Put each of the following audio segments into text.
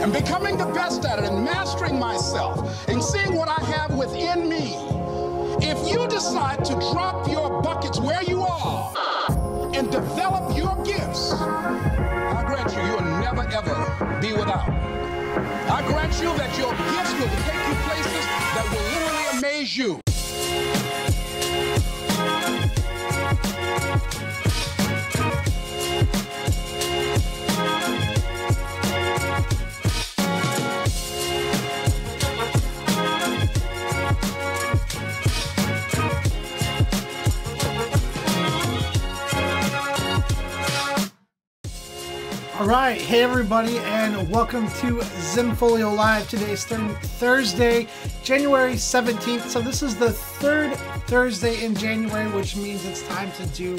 and becoming the best at it and mastering myself and seeing what I have within me, if you decide to drop your buckets where you are and develop your gifts, I grant you, you'll never ever be without. I grant you that your gifts will take you places that will literally amaze you. All right, hey everybody, and welcome to Zenfolio Live. Today's Thursday, January 17th. So this is the third Thursday in January, which means it's time to do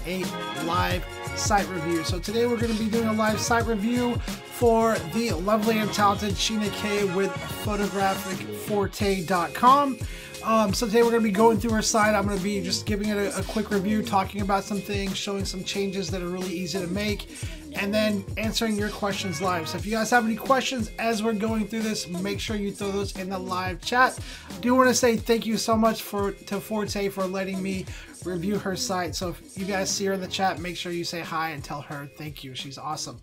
a live site review. So today we're going to be doing a live site review for the lovely and talented Sheena K with photographicforte.com. So today we're going to be going through her site. I'm going to be just giving it a quick review, talking about some things, showing some changes that are really easy to make, and then answering your questions live. So if you guys have any questions as we're going through this, make sure you throw those in the live chat. I do want to say thank you so much to Forte for letting me review her site. So if you guys see her in the chat, make sure you say hi and tell her thank you. She's awesome.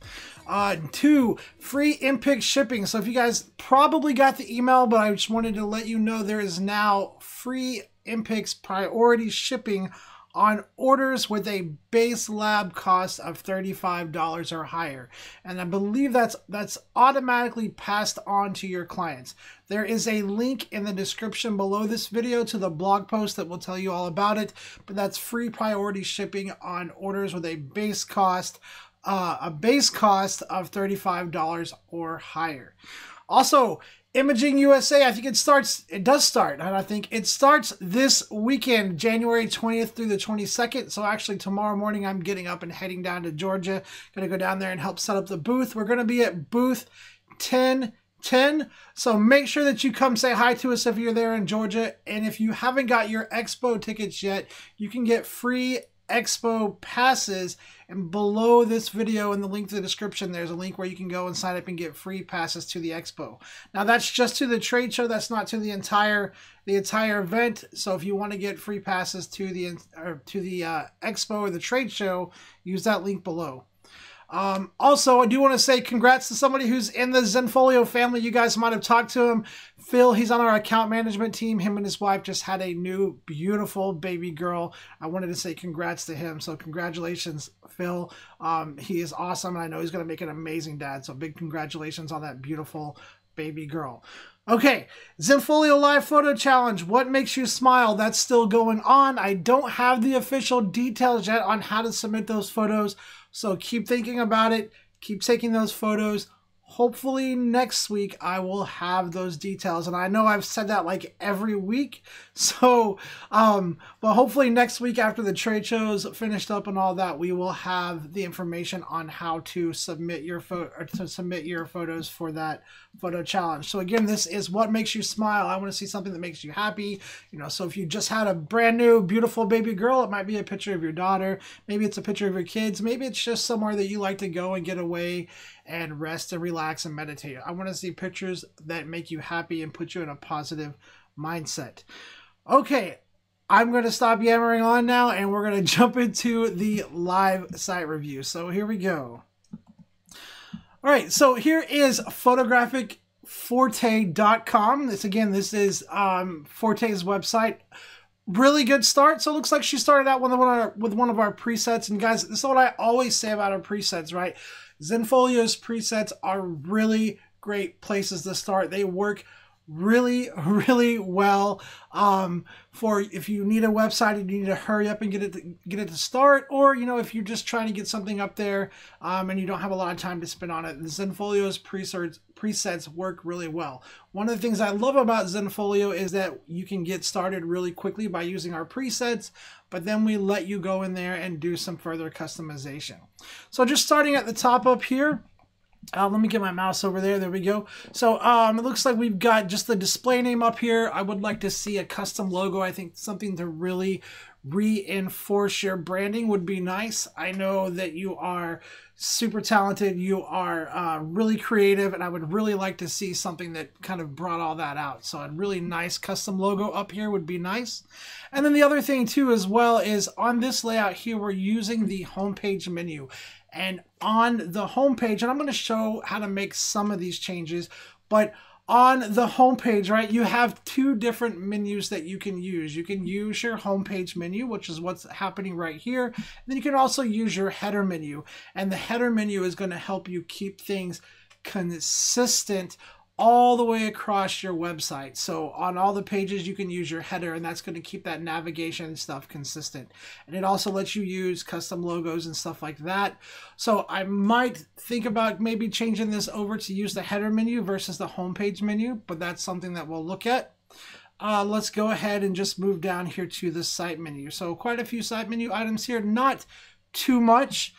2, free Embed shipping. So if you guys probably got the email, but I just wanted to let you know there is now free Embed priority shipping on orders with a base lab cost of $35 or higher. And I believe that's automatically passed on to your clients. There is a link in the description below this video to the blog post that will tell you all about it, but that's free priority shipping on orders with a base cost of $35 or higher. Also, Imaging USA, I think it does start, and I think it starts this weekend, January 20th through the 22nd. So actually tomorrow morning I'm getting up and heading down to Georgia. Gonna go down there and help set up the booth. We're gonna be at booth 1010. So make sure that you come say hi to us if you're there in Georgia. And if you haven't got your Expo tickets yet, you can get free Expo passes, and below this video in the link to the description there's a link where you can go and sign up and get free passes to the Expo. Now that's just to the trade show, that's not to the entire event. So if you want to get free passes to the Expo or the trade show, use that link below. Also, I do want to say congrats to somebody who's in the Zenfolio family. You guys might have talked to him. Phil, he's on our account management team. Him and his wife just had a new beautiful baby girl. I wanted to say congrats to him. So congratulations, Phil. He is awesome, and I know he's going to make an amazing dad. So big congratulations on that beautiful baby girl. Okay, Zenfolio Live Photo Challenge. What makes you smile? That's still going on. I don't have the official details yet on how to submit those photos. So keep thinking about it. Keep taking those photos. Hopefully next week I will have those details. And I know I've said that like every week. So, but hopefully next week after the trade shows finished up and all that, we will have the information on how to submit your photos for that photo challenge. So again, this is what makes you smile. I want to see something that makes you happy. You know, so if you just had a brand new, beautiful baby girl, it might be a picture of your daughter. Maybe it's a picture of your kids. Maybe it's just somewhere that you like to go and get away and rest and relax and meditate. I want to see pictures that make you happy and put you in a positive mindset. Okay, I'm going to stop yammering on now, and we're going to jump into the live site review. So here we go. All right, so here is photographicforte.com. This is Forte's website. Really good start. So it looks like she started out with one of our presets. And guys, this is what I always say about our presets, right? Zenfolio's presets are really great places to start. They work really, really well for if you need a website and you need to hurry up and get it to start, or if you're just trying to get something up there and you don't have a lot of time to spend on it. Zenfolio's presets work really well. One of the things I love about Zenfolio is that you can get started really quickly by using our presets, but then we let you go in there and do some further customization. So just starting at the top up here, let me get my mouse over there. There we go. So it looks like we've got just the display name up here. I would like to see a custom logo. I think something to really reinforce your branding would be nice. I know that you are super talented, you are really creative, and I would really like to see something that kind of brought all that out. So a really nice custom logo up here would be nice. And then the other thing too as well is on this layout here, we're using the homepage menu. And on the homepage, and I'm going to show how to make some of these changes, but on the homepage, right, you have two different menus that you can use. You can use your homepage menu, which is what's happening right here. And then you can also use your header menu. And the header menu is going to help you keep things consistent all the way across your website. So on all the pages, you can use your header, and that's going to keep that navigation stuff consistent. And it also lets you use custom logos and stuff like that. So I might think about maybe changing this over to use the header menu versus the homepage menu, but that's something that we'll look at. Let's go ahead and just move down here to the site menu. So quite a few site menu items here, not too much.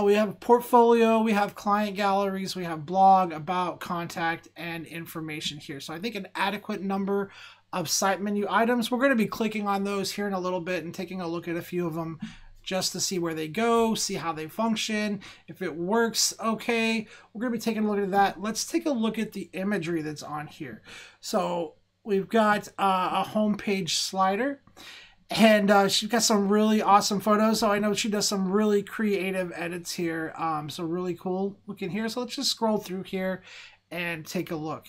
We have portfolio, we have client galleries, we have blog, about, contact, and information here. So I think an adequate number of site menu items. We're going to be clicking on those here in a little bit and taking a look at a few of them just to see where they go, see how they function, if it works okay. We're going to be taking a look at that. Let's take a look at the imagery that's on here. So we've got a homepage slider. And she's got some really awesome photos. So I know she does some really creative edits here. So really cool looking here. So let's just scroll through here and take a look.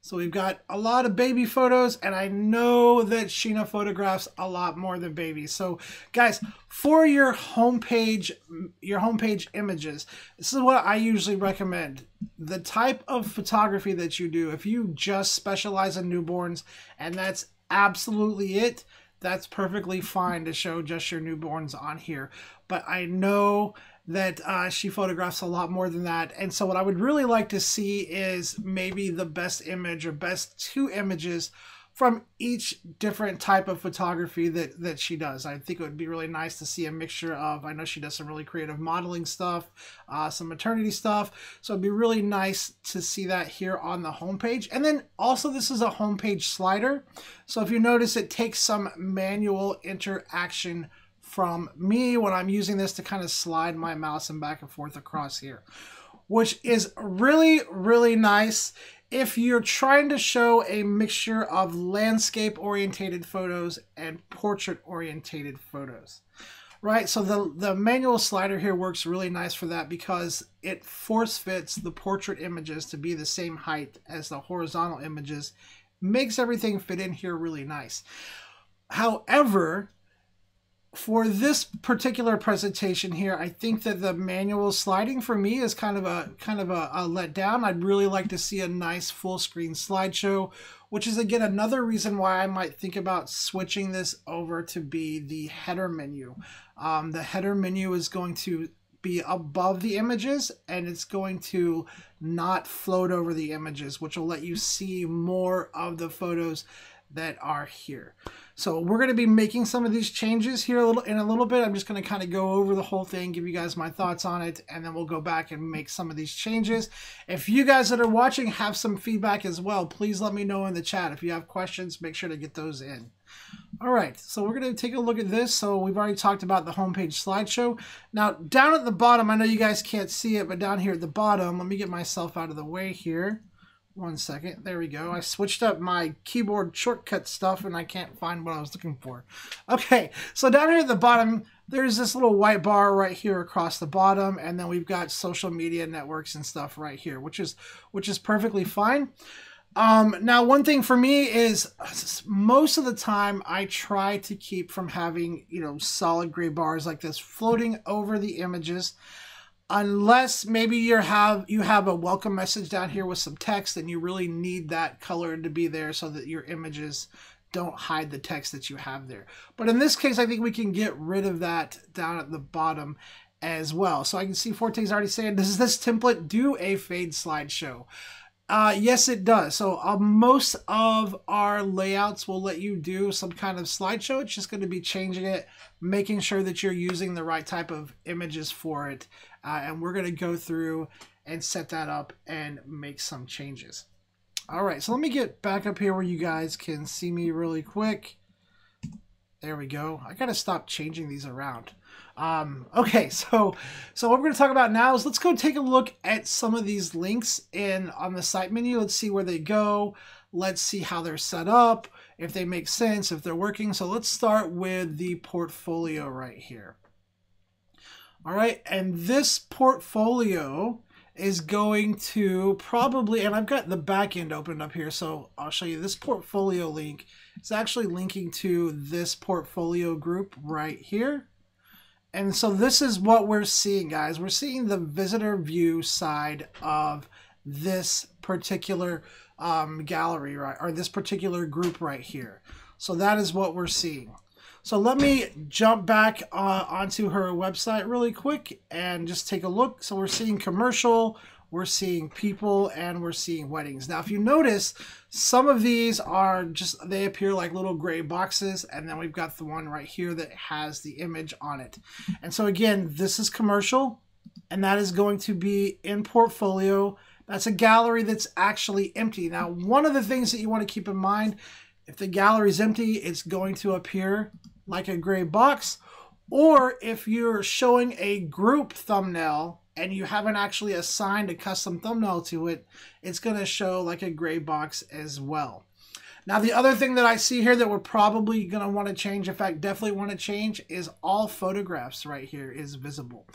So we've got a lot of baby photos, and I know that Sheena photographs a lot more than babies. So guys, for your homepage images, this is what I usually recommend. The type of photography that you do, if you just specialize in newborns and that's absolutely it, that's perfectly fine to show just your newborns on here. But I know that she photographs a lot more than that, and so what I would really like to see is maybe the best image or best two images from each different type of photography that she does. I think it would be really nice to see a mixture of, I know she does some really creative modeling stuff, some maternity stuff, so it'd be really nice to see that here on the homepage. And then also this is a homepage slider, so if you notice, it takes some manual interaction from me when I'm using this to kind of slide my mouse and back and forth across here, which is really, really nice if you're trying to show a mixture of landscape orientated photos and portrait orientated photos, right? So the manual slider here works really nice for that because it force fits the portrait images to be the same height as the horizontal images, makes everything fit in here really nice. However, for this particular presentation here, I think that the manual sliding for me is kind of a letdown. I'd really like to see a nice full screen slideshow, which is again another reason why I might think about switching this over to be the header menu. The header menu is going to be above the images, and it's going to not float over the images, which will let you see more of the photos that are here. So we're going to be making some of these changes here in a little bit. I'm just going to kind of go over the whole thing, give you guys my thoughts on it, and then we'll go back and make some of these changes. If you guys that are watching have some feedback as well, please let me know in the chat. If you have questions, make sure to get those in. All right, so we're going to take a look at this. So we've already talked about the homepage slideshow. Now down at the bottom, I know you guys can't see it, but down here at the bottom, let me get myself out of the way here. One second. There we go. I switched up my keyboard shortcut stuff and I can't find what I was looking for. Okay, so down here at the bottom, there's this little white bar right here across the bottom, and then we've got social media networks and stuff right here, which is perfectly fine. Now, one thing for me is most of the time I try to keep from having, solid gray bars like this floating over the images. Unless maybe you have a welcome message down here with some text and you really need that color to be there so that your images don't hide the text that you have there. But in this case, I think we can get rid of that down at the bottom as well. So I can see Forte's already saying, does this template do a fade slideshow? Yes, it does. So most of our layouts will let you do some kind of slideshow. It's just going to be changing it, making sure that you're using the right type of images for it. And we're going to go through and set that up and make some changes. All right, so let me get back up here where you guys can see me really quick. There we go. I gotta stop changing these around. Okay, so what we're going to talk about now is let's go take a look at some of these links on the site menu. Let's see where they go. Let's see how they're set up, if they make sense, if they're working. So let's start with the portfolio right here. All right, and this portfolio is going to probably, and I've got the back end opened up here, so I'll show you this portfolio link. It's actually linking to this portfolio group right here. And so this is what we're seeing, guys. We're seeing the visitor view side of this particular gallery, right, or this particular group right here. So that is what we're seeing. So let me jump back onto her website really quick and just take a look. So we're seeing commercial, we're seeing people, and we're seeing weddings. Now, if you notice, some of these are just, they appear like little gray boxes, and then we've got the one right here that has the image on it. And so again, this is commercial, and that is going to be in portfolio. That's a gallery that's actually empty. Now, one of the things that you want to keep in mind, if the gallery is empty, it's going to appear like a gray box. Or if you're showing a group thumbnail and you haven't actually assigned a custom thumbnail to it, it's going to show like a gray box as well. Now, the other thing that I see here that we're probably going to want to change, in fact, definitely want to change, is all photographs right here is visible.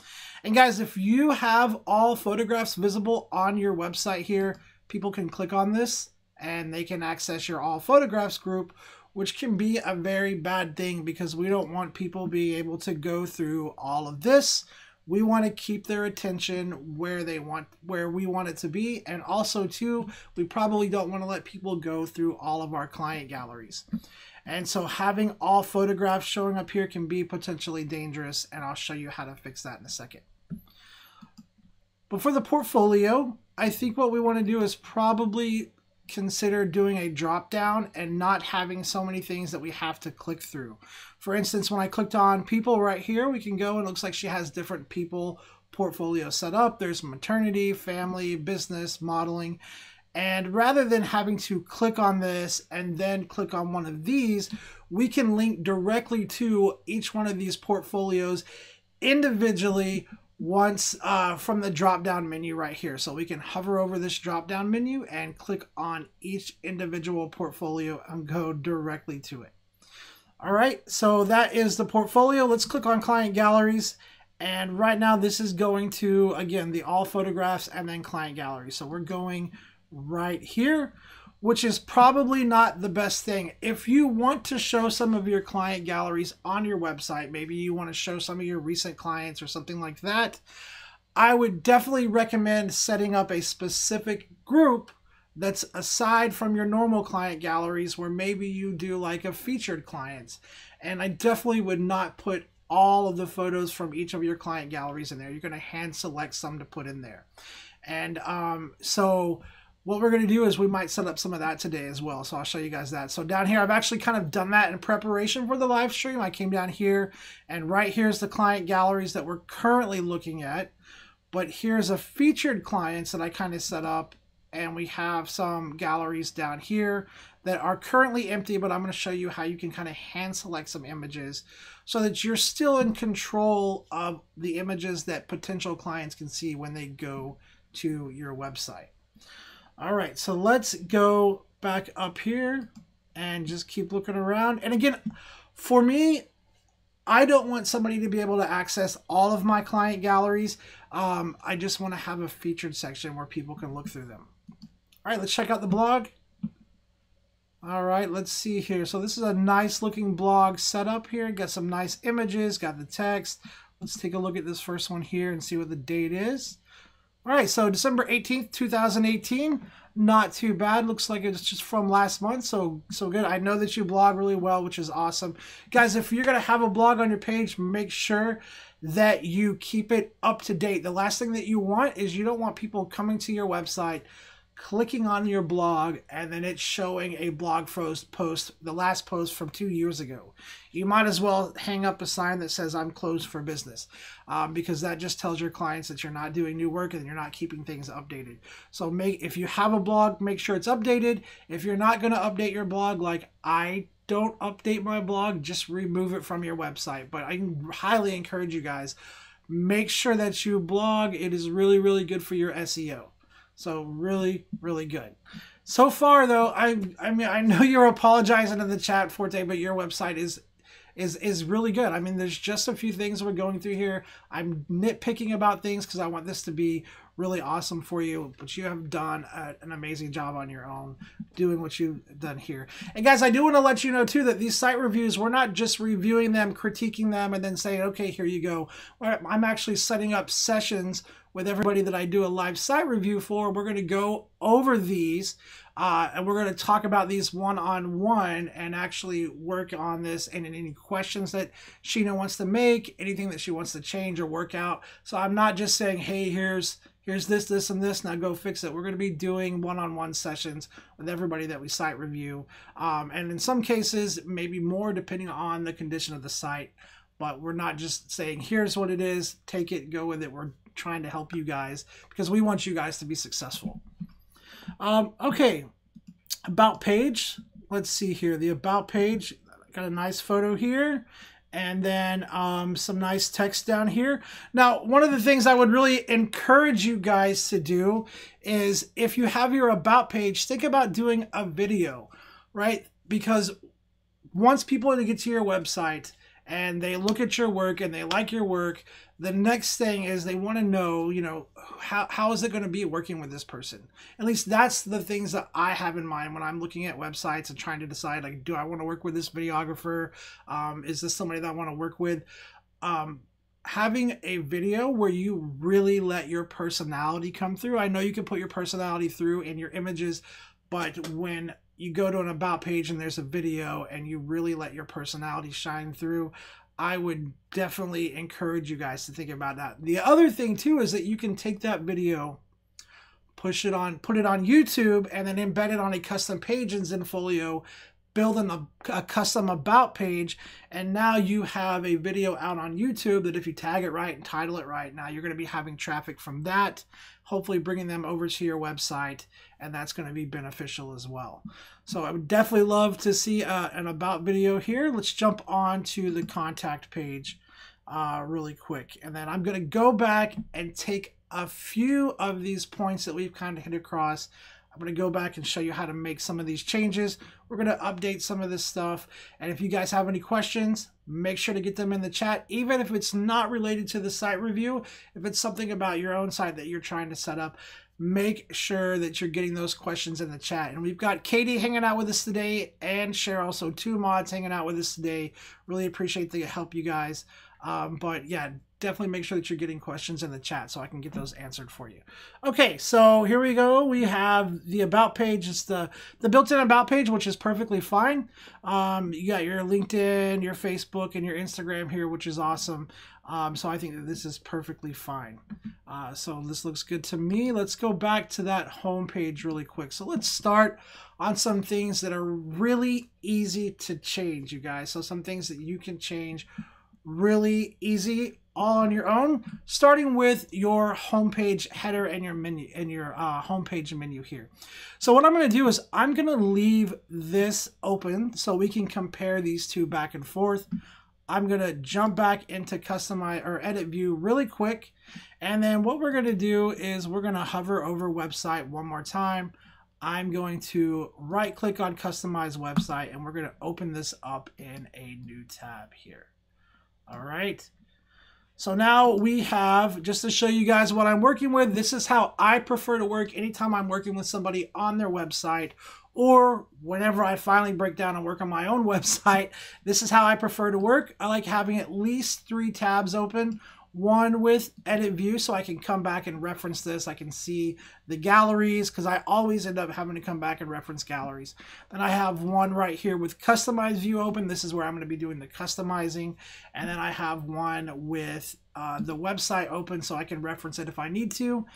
And guys, if you have all photographs visible on your website here, people can click on this and they can access your all photographs group, which can be a very bad thing because we don't want people being able to go through all of this. We want to keep their attention where we want it to be. And also too, we probably don't want to let people go through all of our client galleries. And so having all photographs showing up here can be potentially dangerous, and I'll show you how to fix that in a second. But for the portfolio, I think what we want to do is probably consider doing a drop down and not having so many things that we have to click through. For instance, when I clicked on people right here, we can go and it looks like she has different people portfolio set up. There's maternity, family, business, modeling. And rather than having to click on this and then click on one of these, we can link directly to each one of these portfolios individually once from the drop down menu right here. So we can hover over this drop down menu and click on each individual portfolio and go directly to it. All right, so that is the portfolio. Let's click on client galleries. And right now this is going to, again, the all photographs and then client gallery. So we're going right here, which is probably not the best thing. If you want to show some of your client galleries on your website, maybe you want to show some of your recent clients or something like that, I would definitely recommend setting up a specific group that's aside from your normal client galleries where maybe you do like a featured clients. And I definitely would not put all of the photos from each of your client galleries in there. You're going to hand select some to put in there. And so what we're going to do is we might set up some of that today as well. So I'll show you guys that. So down here, I've actually kind of done that in preparation for the live stream. I came down here and right here's the client galleries that we're currently looking at. But here's a featured clients that I kind of set up. And we have some galleries down here that are currently empty, but I'm going to show you how you can kind of hand select some images so that you're still in control of the images that potential clients can see when they go to your website. All right, so let's go back up here and just keep looking around. And again, for me, I don't want somebody to be able to access all of my client galleries. I just want to have a featured section where people can look through them. All right, let's check out the blog. All right, let's see here. So this is a nice looking blog setup here. Got some nice images, got the text. Let's take a look at this first one here and see what the date is. All right, so December 18th, 2018. Not too bad. Looks like it's just from last month, so good. I know that you blog really well, which is awesome. Guys, if you're going to have a blog on your page, make sure that you keep it up to date. The last thing that you want is you don't want people coming to your website, clicking on your blog, and then it's showing a blog post, the last post from 2 years ago. You might as well hang up a sign that says I'm closed for business, because that just tells your clients that you're not doing new work and you're not keeping things updated. So if you have a blog, make sure it's updated. If you're not going to update your blog, like I don't update my blog, just remove it from your website. But I highly encourage you guys, make sure that you blog. It is really, really good for your SEO. So really, really good. So far, though, I mean, I know you're apologizing in the chat, Forte, but your website is really good. I mean, there's just a few things we're going through here. I'm nitpicking about things because I want this to be really awesome for you, but you have done an amazing job on your own doing what you've done here. And guys, I do want to let you know too that these site reviews, we're not just reviewing them, critiquing them, and then saying, okay, here you go. I'm actually setting up sessions with everybody that I do a live site review for. We're going to go over these and we're going to talk about these one-on-one and actually work on this, and any questions that Sheena wants to make, anything that she wants to change or work out. So I'm not just saying, hey, here's this, and this, now go fix it. We're going to be doing one-on-one sessions with everybody that we site review. And in some cases, maybe more depending on the condition of the site. But we're not just saying, here's what it is, take it, go with it. We're trying to help you guys because we want you guys to be successful. Okay, about page. Let's see here. The about page, got a nice photo here. And then some nice text down here. Now, one of the things I would really encourage you guys to do is, if you have your about page, think about doing a video, right? Because once people get to your website and they look at your work and they like your work, the next thing is they want to know, you know, how is it going to be working with this person? At least that's the things that I have in mind when I'm looking at websites and trying to decide, like, do I want to work with this videographer? Is this somebody that I want to work with? Having a video where you really let your personality come through. I know you can put your personality through in your images, but when you go to an about page and there's a video and you really let your personality shine through, I would definitely encourage you guys to think about that. The other thing too is that you can take that video, put it on YouTube, and then embed it on a custom page in Zenfolio, build a custom about page, and now you have a video out on YouTube that if you tag it right and title it right, now you're going to be having traffic from that, hopefully bringing them over to your website, and that's going to be beneficial as well. So I would definitely love to see an about video here. Let's jump on to the contact page really quick, and then I'm going to go back and take a few of these points that we've kind of hit across. I'm going to go back and show you how to make some of these changes. We're going to update some of this stuff. And if you guys have any questions, make sure to get them in the chat. Even if it's not related to the site review, if it's something about your own site that you're trying to set up, make sure that you're getting those questions in the chat. And we've got Katie hanging out with us today and Sheryl, so 2 mods hanging out with us today. Really appreciate the help, you guys. But yeah, definitely make sure that you're getting questions in the chat so I can get those answered for you. Okay, so here we go. We have the about page. It's the built-in about page, which is perfectly fine. You got your LinkedIn, your Facebook, and your Instagram here, which is awesome. So I think that this is perfectly fine. So this looks good to me. Let's go back to that home page really quick. So let's start on some things that are really easy to change, you guys. So some things that you can change really easy all on your own, starting with your homepage header and your menu and your homepage menu here. So what I'm going to do is I'm going to leave this open so we can compare these two back and forth. I'm going to jump back into customize or edit view really quick. And then what we're going to do is we're going to hover over website one more time. I'm going to right click on customize website and we're going to open this up in a new tab here. All right. So now we have, just to show you guys what I'm working with, this is how I prefer to work anytime I'm working with somebody on their website, or whenever I finally break down and work on my own website. This is how I prefer to work. I like having at least 3 tabs open. one with edit view, so I can come back and reference this. I can see the galleries, because I always end up having to come back and reference galleries. Then I have one right here with customized view open. This is where I'm going to be doing the customizing. And then I have one with the website open, so I can reference it if I need to.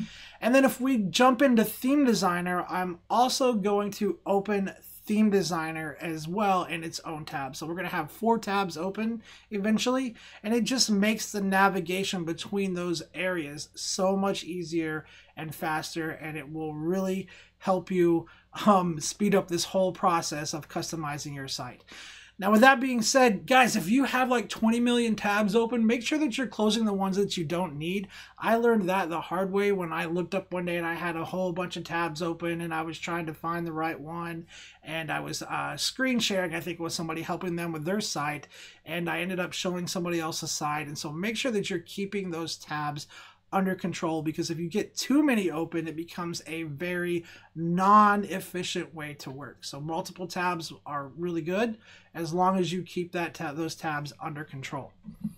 And then if we jump into Theme Designer, I'm also going to open Theme Designer as well in its own tab. So we're going to have 4 tabs open eventually, and it just makes the navigation between those areas so much easier and faster, and it will really help you speed up this whole process of customizing your site. Now, with that being said, guys, if you have like 20 million tabs open, make sure that you're closing the ones that you don't need. I learned that the hard way when I looked up one day and I had a whole bunch of tabs open and I was trying to find the right one, and I was screen sharing, I think it was somebody helping them with their site, and I ended up showing somebody else's site. And so make sure that you're keeping those tabs under control, because if you get too many open, it becomes a very non-efficient way to work. So multiple tabs are really good as long as you keep those tabs under control.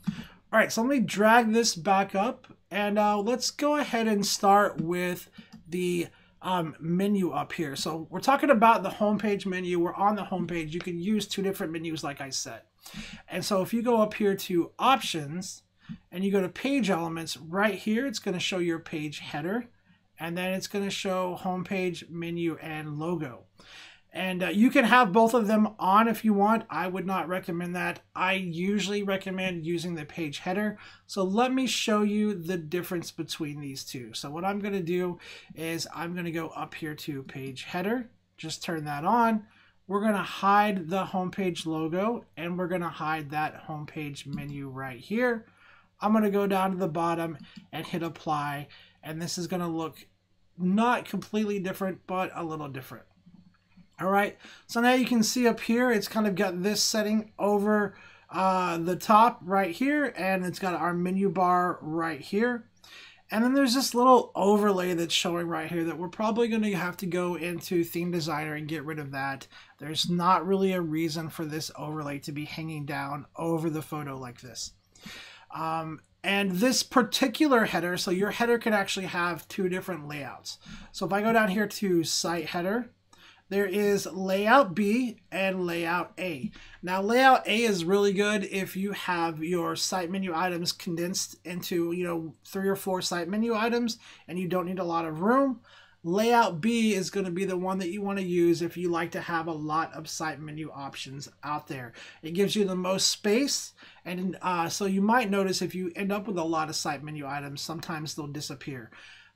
All right, so let me drag this back up, and let's go ahead and start with the menu up here. So we're talking about the homepage menu. We're on the homepage. You can use 2 different menus, like I said. And so if you go up here to Options, and you go to Page Elements, right here, it's going to show your page header, and then it's going to show homepage, menu, and logo. And you can have both of them on if you want. I would not recommend that. I usually recommend using the page header. So let me show you the difference between these two. So what I'm going to do is I'm going to go up here to page header, just turn that on. We're going to hide the homepage logo, and we're going to hide that homepage menu right here. I'm going to go down to the bottom and hit apply, and this is going to look not completely different, but a little different. All right, so now you can see up here, it's kind of got this setting over the top right here, and it's got our menu bar right here. And then there's this little overlay that's showing right here that we're probably going to have to go into Theme Designer and get rid of that. There's not really a reason for this overlay to be hanging down over the photo like this. And this particular header, so your header can actually have 2 different layouts. So if I go down here to Site Header, there is Layout B and Layout A. Now, Layout A is really good if you have your site menu items condensed into, 3 or 4 site menu items and you don't need a lot of room. Layout B is going to be the one that you want to use if you like to have a lot of site menu options out there. It gives you the most space, and so you might notice if you end up with a lot of site menu items, sometimes they'll disappear.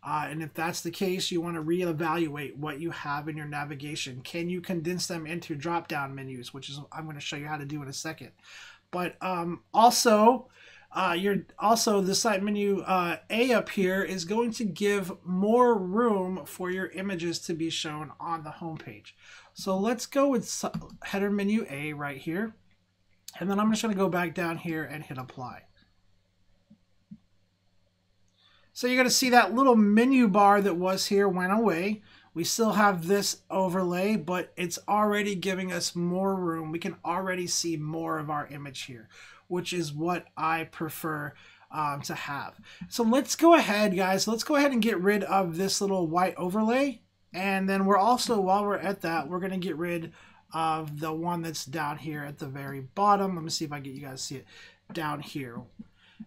And if that's the case, you want to reevaluate what you have in your navigation. Can you condense them into drop-down menus, which is I'm going to show you how to do in a second. But also the site menu A up here is going to give more room for your images to be shown on the home page. So let's go with header menu A right here, and then I'm just going to go back down here and hit apply. So you're going to see that little menu bar that was here went away. We still have this overlay, but it's already giving us more room. We can already see more of our image here, which is what I prefer to have. So let's go ahead, guys. Let's go ahead and get rid of this little white overlay. And then we're also, while we're at that, we're going to get rid of the one that's down here at the very bottom. Let me see if I can get you guys to see it down here.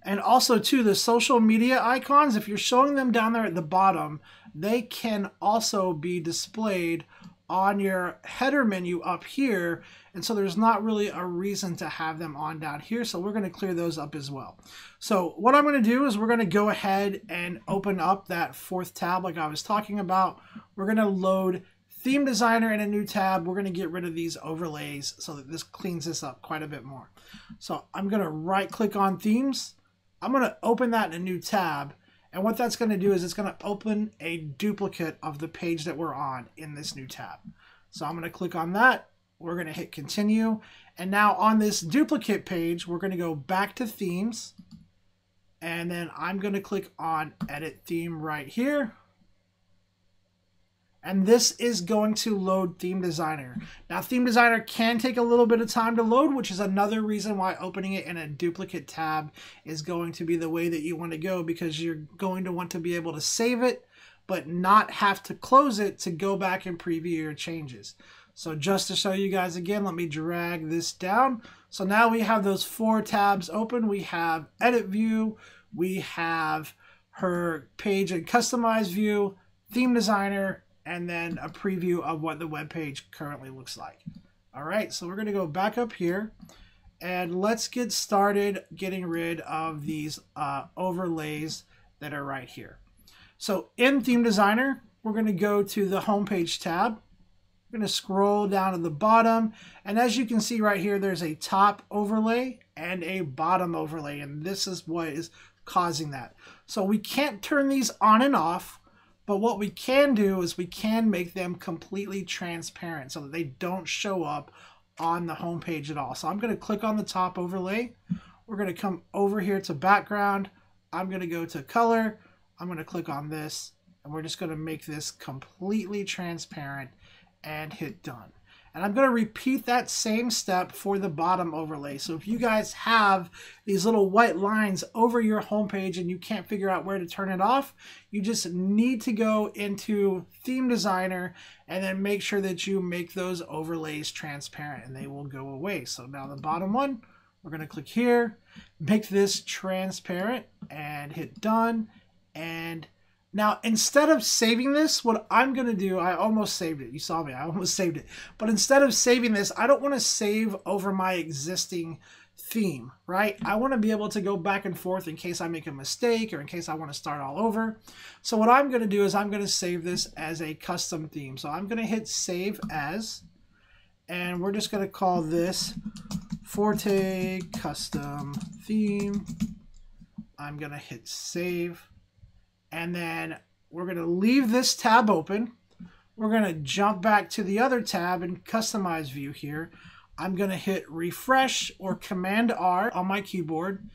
And also, too, the social media icons, if you're showing them down there at the bottom, they can also be displayed on your header menu up here. And so there's not really a reason to have them on down here. So we're going to clear those up as well. So what I'm going to do is we're going to go ahead and open up that 4th tab like I was talking about. We're going to load Theme Designer in a new tab. We're going to get rid of these overlays so that this cleans this up quite a bit more. So I'm going to right click on Themes. I'm going to open that in a new tab, and what that's going to do is it's going to open a duplicate of the page that we're on in this new tab. So I'm going to click on that. We're going to hit continue, and now on this duplicate page, we're going to go back to themes, and then I'm going to click on edit theme right here. And this is going to load Theme Designer. Now, Theme Designer can take a little bit of time to load, which is another reason why opening it in a duplicate tab is going to be the way that you want to go, because you're going to want to be able to save it, but not have to close it to go back and preview your changes. So just to show you guys again, let me drag this down. So now we have those 4 tabs open. We have Edit View, we have her Page and Customize View, Theme Designer, and then a preview of what the web page currently looks like. All right, so we're going to go back up here and let's get started getting rid of these overlays that are right here. So in Theme Designer, we're going to go to the Homepage tab. We're going to scroll down to the bottom, and as you can see right here, there's a top overlay and a bottom overlay, and this is what is causing that. So we can't turn these on and off, but what we can do is we can make them completely transparent so that they don't show up on the home page at all. So I'm going to click on the top overlay. We're going to come over here to background. I'm going to go to color. I'm going to click on this, and we're just going to make this completely transparent and hit done. And I'm going to repeat that same step for the bottom overlay. So if you guys have these little white lines over your homepage and you can't figure out where to turn it off, you just need to go into Theme Designer and then make sure that you make those overlays transparent and they will go away. So now the bottom one, we're going to click here, make this transparent and hit done. And now, instead of saving this, what I'm going to do, I almost saved it. You saw me, I almost saved it. But instead of saving this, I don't want to save over my existing theme, right? I want to be able to go back and forth in case I make a mistake or in case I want to start all over. So what I'm going to do is I'm going to save this as a custom theme. So I'm going to hit Save As, and we're just going to call this Forte Custom Theme. I'm going to hit Save. And then we're going to leave this tab open. We're going to jump back to the other tab in Customize View here. I'm going to hit Refresh or Command R on my keyboard.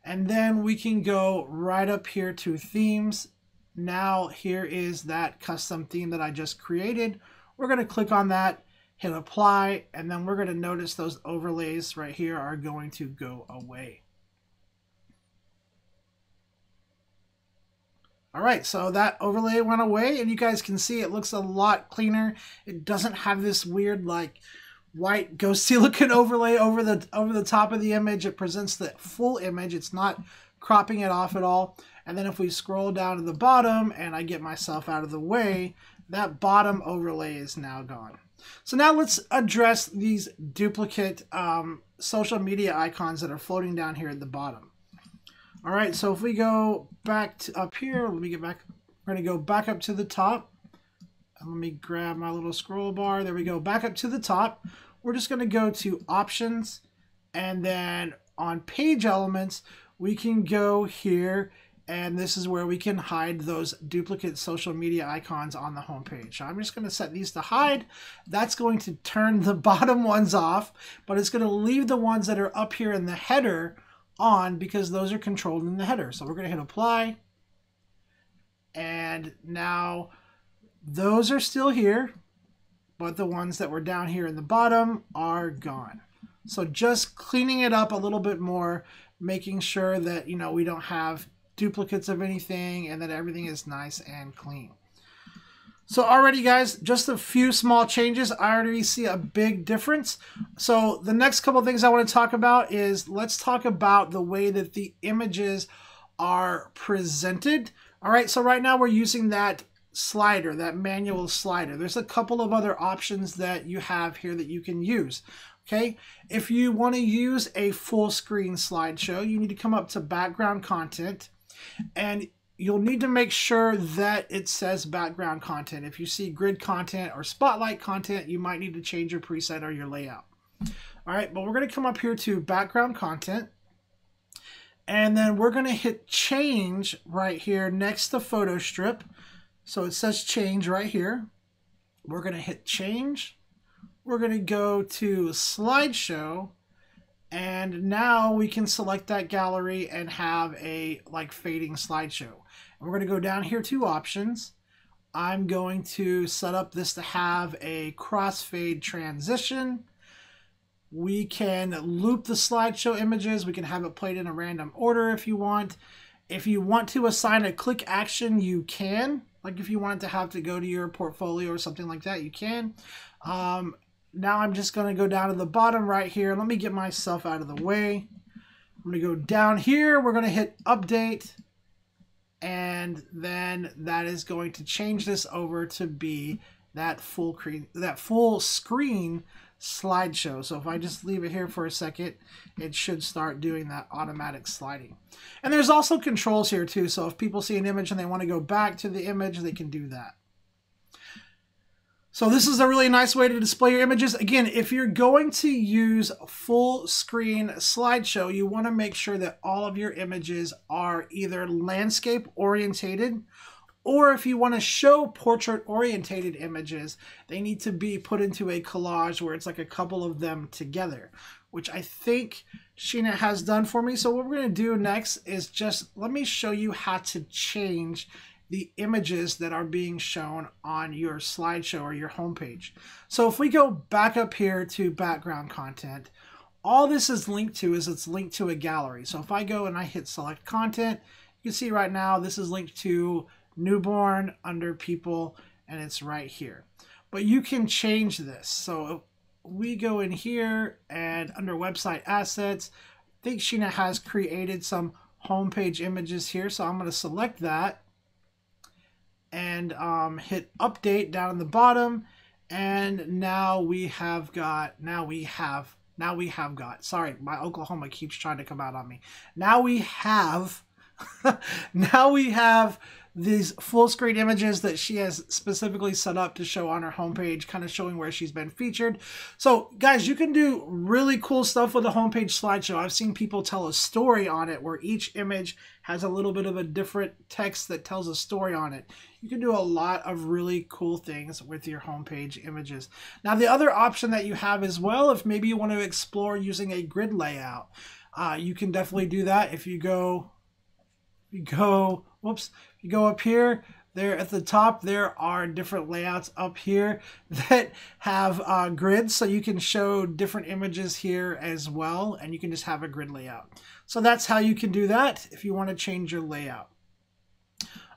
And then we can go right up here to Themes. Now here is that custom theme that I just created. We're going to click on that, hit Apply, and then we're going to notice those overlays right here are going to go away. All right, so that overlay went away, and you guys can see it looks a lot cleaner. It doesn't have this weird like white ghosty looking overlay over the top of the image. It presents the full image. It's not cropping it off at all. And then if we scroll down to the bottom and I get myself out of the way, that bottom overlay is now gone. So now let's address these duplicate social media icons that are floating down here at the bottom. All right, so if we go back to up here, let me get back. We're going to go back up to the top. And let me grab my little scroll bar. There we go, back up to the top. We're just going to go to Options. And then on Page Elements, we can go here. And this is where we can hide those duplicate social media icons on the home page. So I'm just going to set these to hide. That's going to turn the bottom ones off, but it's going to leave the ones that are up here in the header on because those are controlled in the header. So we're going to hit Apply, and now those are still here, but the ones that were down here in the bottom are gone. So just cleaning it up a little bit more, making sure that, you know, we don't have duplicates of anything and that everything is nice and clean. So already, guys, just a few small changes. I already see a big difference. So the next couple of things I want to talk about is, let's talk about the way that the images are presented. All right, so right now we're using that slider, that manual slider. There's a couple of other options that you have here that you can use. Okay, if you want to use a full screen slideshow, you need to come up to background content, and you'll need to make sure that it says background content. If you see grid content or spotlight content, you might need to change your preset or your layout. All right, but we're going to come up here to background content, and then we're going to hit change right here next to photo strip. So it says change right here. We're going to hit change. We're going to go to slideshow, and now we can select that gallery and have a like fading slideshow. And we're going to go down here to options. I'm going to set up this to have a crossfade transition. We can loop the slideshow images. We can have it played in a random order if you want. If you want to assign a click action, you can. Like if you want it to have to go to your portfolio or something like that, you can. Now I'm just going to go down to the bottom right here. Let me get myself out of the way. I'm going to go down here. We're going to hit update. And then that is going to change this over to be that full screen slideshow. So if I just leave it here for a second, it should start doing that automatic sliding. And there's also controls here too. So if people see an image and they want to go back to the image, they can do that. So this is a really nice way to display your images. Again, if you're going to use full screen slideshow, you want to make sure that all of your images are either landscape orientated, or if you want to show portrait orientated images, they need to be put into a collage where it's like a couple of them together, which I think Sheena has done for me. So what we're going to do next is just let me show you how to change the images that are being shown on your slideshow or your homepage. So if we go back up here to background content, all this is linked to is it's linked to a gallery. So if I go and I hit select content, you can see right now this is linked to newborn under people, and it's right here. But you can change this. So we go in here and under website assets, I think Sheena has created some homepage images here. So I'm going to select that and hit update down in the bottom. And now we have got, sorry, my Oklahoma keeps trying to come out on me. Now we have, now we have these full screen images that she has specifically set up to show on her homepage, kind of showing where she's been featured. So guys, you can do really cool stuff with a homepage slideshow. I've seen people tell a story on it where each image has a little bit of a different text that tells a story on it. You can do a lot of really cool things with your homepage images. Now, the other option that you have as well, if maybe you want to explore using a grid layout, you can definitely do that. If you go up here, there at the top, there are different layouts up here that have grids, so you can show different images here as well, and you can just have a grid layout. So that's how you can do that if you want to change your layout.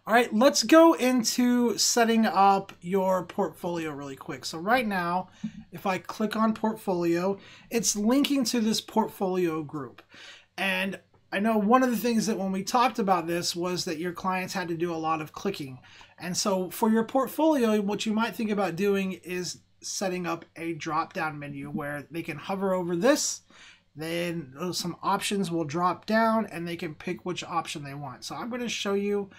All right, let's go into setting up your portfolio really quick. So right now, if I click on portfolio, it's linking to this portfolio group. And I know one of the things that when we talked about this was that your clients had to do a lot of clicking. And so for your portfolio, what you might think about doing is setting up a drop-down menu where they can hover over this, then some options will drop down and they can pick which option they want. So I'm going to show you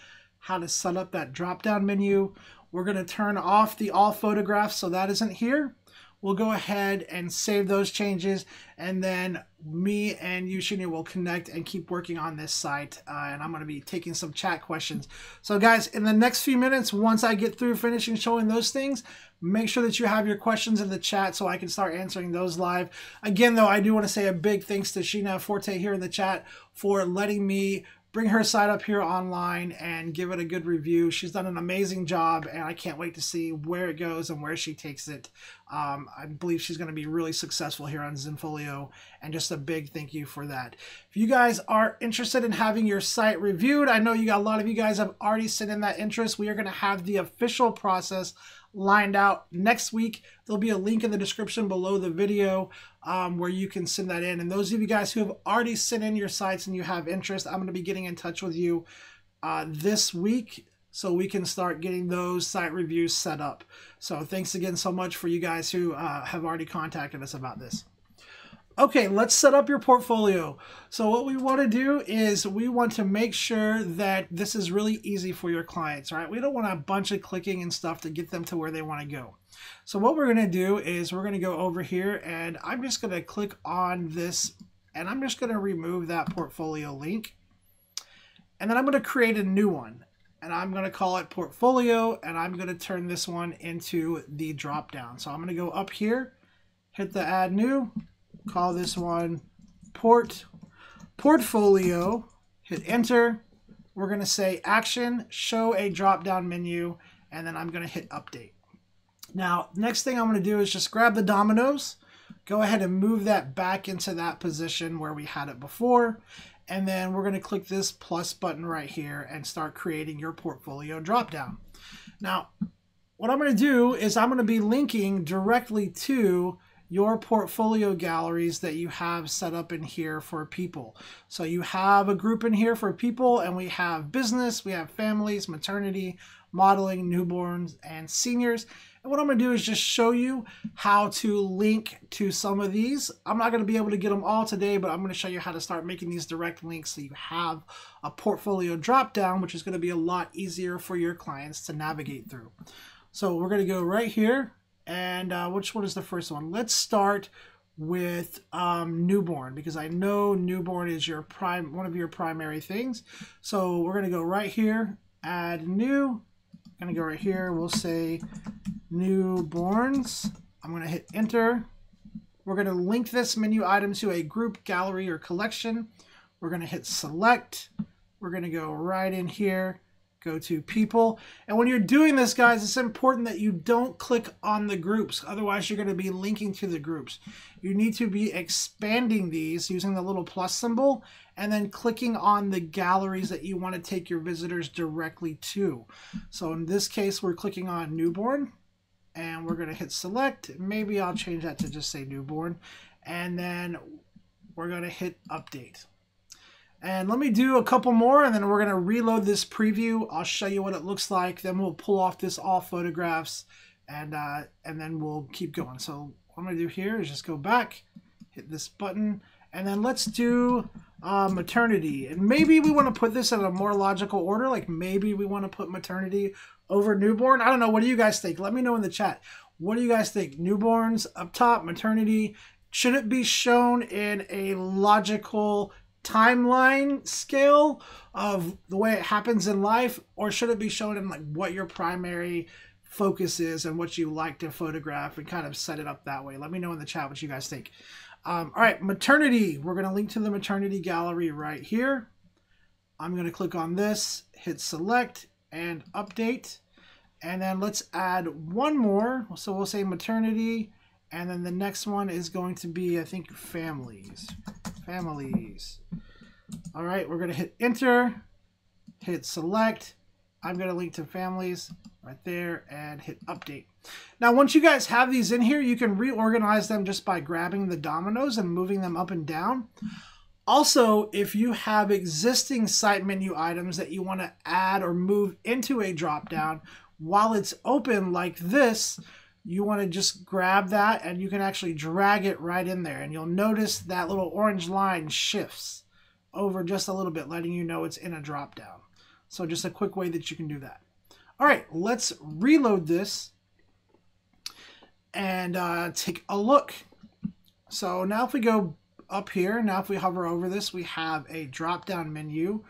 how to set up that drop-down menu. We're going to turn off the all photographs, so that isn't here. We'll go ahead and save those changes, and then me and you, Sheena, will connect and keep working on this site, and I'm going to be taking some chat questions. So guys, in the next few minutes, once I get through finishing showing those things, make sure that you have your questions in the chat so I can start answering those live. Again, though, I do want to say a big thanks to Sheena Forte here in the chat for letting me bring her site up here online and give it a good review. She's done an amazing job, and I can't wait to see where it goes and where she takes it. I believe she's going to be really successful here on Zenfolio, and just a big thank you for that. If you guys are interested in having your site reviewed, I know a lot of you guys have already sent in that interest. We are going to have the official process lined out next week. There'll be a link in the description below the video where you can send that in. And those of you guys who have already sent in your sites and you have interest, I'm going to be getting in touch with you this week so we can start getting those site reviews set up. So thanks again so much for you guys who have already contacted us about this. Okay, let's set up your portfolio. So what we want to do is we want to make sure that this is really easy for your clients, right? We don't want a bunch of clicking and stuff to get them to where they want to go. So what we're going to do is we're going to go over here, and I'm just going to click on this, and I'm just going to remove that portfolio link. And then I'm going to create a new one, and I'm going to call it portfolio, and I'm going to turn this one into the drop down. So I'm going to go up here, hit the add new, call this one portfolio, hit enter. We're going to say action, show a drop down menu, and then I'm going to hit update. Now, next thing I'm going to do is just grab the dominoes, go ahead and move that back into that position where we had it before, and then we're going to click this plus button right here and start creating your portfolio dropdown. Now, what I'm going to do is I'm going to be linking directly to your portfolio galleries that you have set up in here for people. So you have a group in here for people, and we have business, we have families, maternity, modeling, newborns, and seniors. And what I'm going to do is just show you how to link to some of these. I'm not going to be able to get them all today, but I'm going to show you how to start making these direct links so you have a portfolio drop down, which is going to be a lot easier for your clients to navigate through. So we're going to go right here. And which one is the first one? Let's start with newborn, because I know newborn is your one of your primary things. So we're going to go right here, add new. I'm going to go right here. We'll say newborns. I'm going to hit enter. We're going to link this menu item to a group, gallery, or collection. We're going to hit select. We're going to go right in here. Go to people. And when you're doing this, guys, it's important that you don't click on the groups. Otherwise, you're going to be linking to the groups. You need to be expanding these using the little plus symbol and then clicking on the galleries that you want to take your visitors directly to. So in this case, we're clicking on newborn and we're going to hit select. Maybe I'll change that to just say newborn. And then we're going to hit update. And let me do a couple more, and then we're going to reload this preview. I'll show you what it looks like. Then we'll pull off this all photographs, and then we'll keep going. So what I'm going to do here is just go back, hit this button, and then let's do maternity. And maybe we want to put this in a more logical order. Like maybe we want to put maternity over newborn. I don't know. What do you guys think? Let me know in the chat. What do you guys think? Newborns up top, maternity. Should it be shown in a logical timeline scale of the way it happens in life, or should it be shown in like what your primary focus is and what you like to photograph, and kind of set it up that way? Let me know in the chat what you guys think. All right, maternity. We're going to link to the maternity gallery right here. I'm going to click on this, hit select and update, and then let's add one more. So we'll say maternity, and then the next one is going to be, I think, families. All right, we're going to hit enter, hit select. I'm going to link to families right there and hit update. Now, once you guys have these in here, you can reorganize them just by grabbing the dominoes and moving them up and down. Also, if you have existing site menu items that you want to add or move into a dropdown while it's open like this, you want to just grab that and you can actually drag it right in there, and you'll notice that little orange line shifts over just a little bit, letting you know it's in a drop down. So just a quick way that you can do that. All right, let's reload this and take a look. So now if we go up here, now if we hover over this, we have a drop down menu.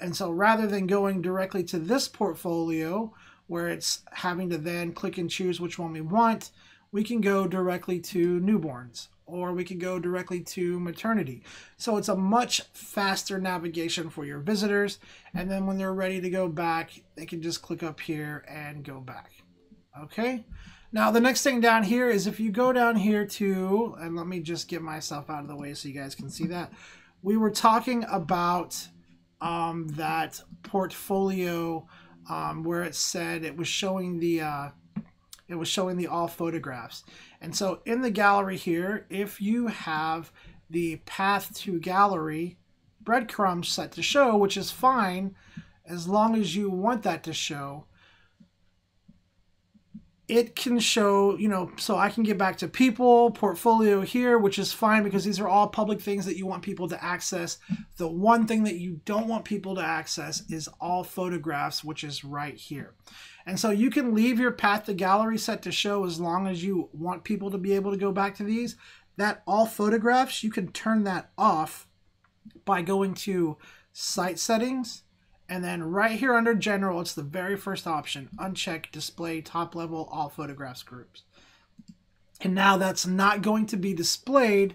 And so rather than going directly to this portfolio where it's having to then click and choose which one we want, we can go directly to newborns, or we can go directly to maternity. So it's a much faster navigation for your visitors. And then when they're ready to go back, they can just click up here and go back. Okay. Now the next thing down here is if you go down here to, and let me just get myself out of the way so you guys can see that. We were talking about that portfolio where it said it was showing the all photographs. And so in the gallery here, if you have the path to gallery breadcrumbs set to show, which is fine as long as you want that to show, it can show, you know, so I can get back to people, portfolio here, which is fine because these are all public things that you want people to access. The one thing that you don't want people to access is all photographs, which is right here. And so you can leave your path to gallery set to show as long as you want people to be able to go back to these. That all photographs, you can turn that off by going to site settings. And then right here under general, it's the very first option, uncheck display top level all photographs groups. And now that's not going to be displayed.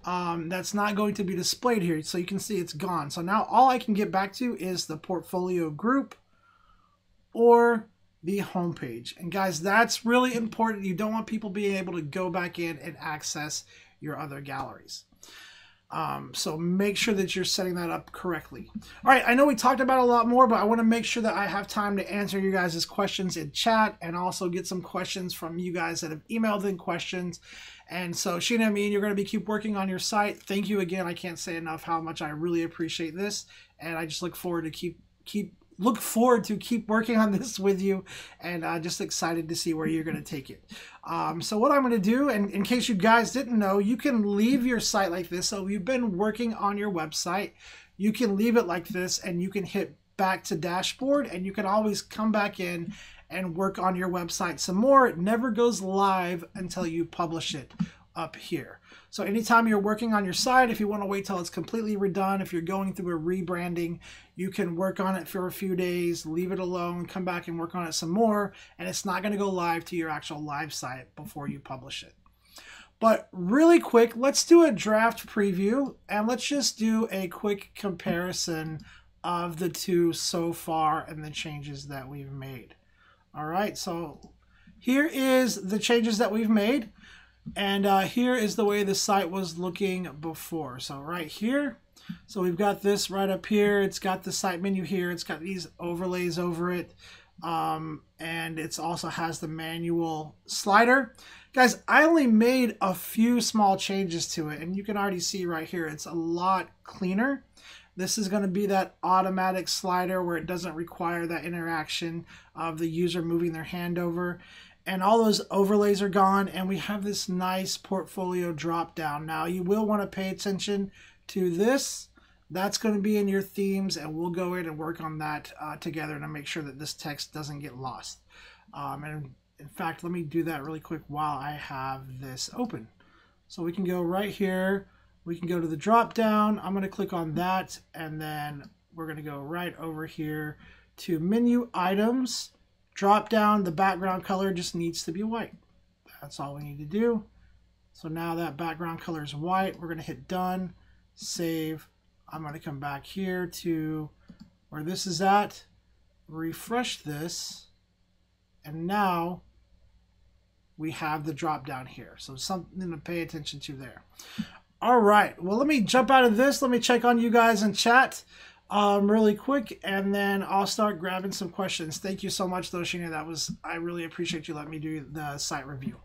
That's not going to be displayed here. So you can see it's gone. So now all I can get back to is the portfolio group or the homepage. And guys, that's really important. You don't want people being able to go back in and access your other galleries. So make sure that you're setting that up correctly. All right, I know we talked about a lot more, but I want to make sure that I have time to answer you guys' questions in chat and also get some questions from you guys that have emailed in questions. And so Sheena, I mean, you're going to keep working on your site. Thank you again. I can't say enough how much I really appreciate this. And I just look forward to keep working on this with you, and just excited to see where you're going to take it. So what I'm going to do, and in case you guys didn't know, you can leave your site like this. So if you've been working on your website, you can leave it like this, and you can hit back to dashboard, and you can always come back in and work on your website some more. It never goes live until you publish it up here. So anytime you're working on your site, if you want to wait till it's completely redone, if you're going through a rebranding, you can work on it for a few days, leave it alone, come back and work on it some more, and it's not going to go live to your actual live site before you publish it. But really quick, let's do a draft preview, and let's just do a quick comparison of the two so far and the changes that we've made. All right, so here is the changes that we've made. And here is the way the site was looking before. So right here, so we've got this right up here. It's got the site menu here. It's got these overlays over it. And it also has the manual slider. Guys, I only made a few small changes to it. And you can already see right here, it's a lot cleaner. This is going to be that automatic slider where it doesn't require that interaction of the user moving their hand over. And all those overlays are gone, and we have this nice portfolio drop down. Now you will want to pay attention to this. That's going to be in your themes, and we'll go in and work on that together to make sure that this text doesn't get lost. And in fact, let me do that really quick while I have this open. So we can go right here. We can go to the drop down. I'm going to click on that, and then we're going to go right over here to menu items. Drop down, the background color just needs to be white. That's all we need to do. So now that background color is white, we're going to hit done, save. I'm going to come back here to where this is at, refresh this, and now we have the drop down here. So something to pay attention to there. All right, well, let me jump out of this. Let me check on you guys in chat. Really quick, and then I'll start grabbing some questions. Thank you so much, though, Sheena. I really appreciate you letting me do the site review.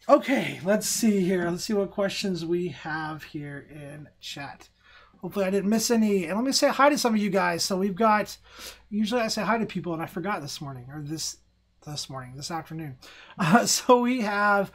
Okay, let's see here. Let's see what questions we have here in chat. Hopefully I didn't miss any. And let me say hi to some of you guys. So we've got, usually I say hi to people, and I forgot this morning, or this afternoon. So we have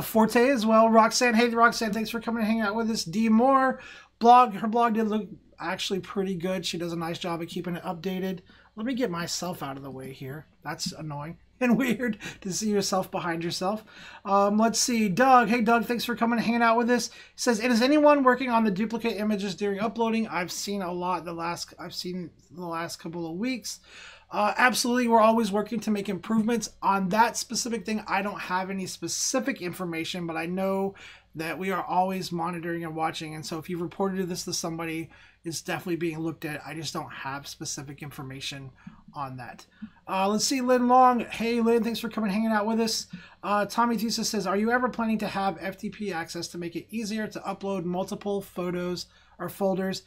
Forte as well. Roxanne, hey Roxanne, thanks for coming and hanging out with us. D Moore, her blog did look actually pretty good. She does a nice job of keeping it updated. Let me get myself out of the way here. That's annoying and weird to see yourself behind yourself. Let's see. Doug. Hey, Doug. Thanks for coming and hanging out with us. He says, is anyone working on the duplicate images during uploading? I've seen a lot the last couple of weeks. Absolutely. We're always working to make improvements on that specific thing. I don't have any specific information, but I know that we are always monitoring and watching. And so if you've reported this to somebody, it's definitely being looked at. I just don't have specific information on that. Let's see, Lynn Long. Hey, Lynn, thanks for coming and hanging out with us. Tommy Thesis says, are you ever planning to have FTP access to make it easier to upload multiple photos or folders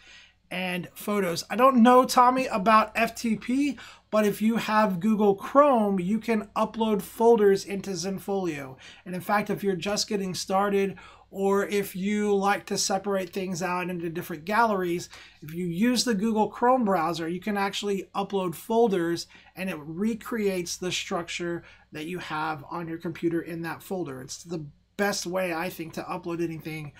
and photos? I don't know, Tommy, about FTP, but if you have Google Chrome, you can upload folders into Zenfolio. And in fact, if you're just getting started, or if you like to separate things out into different galleries, if you use the Google Chrome browser, you can actually upload folders, and it recreates the structure that you have on your computer in that folder. It's the best way, I think, to upload anything.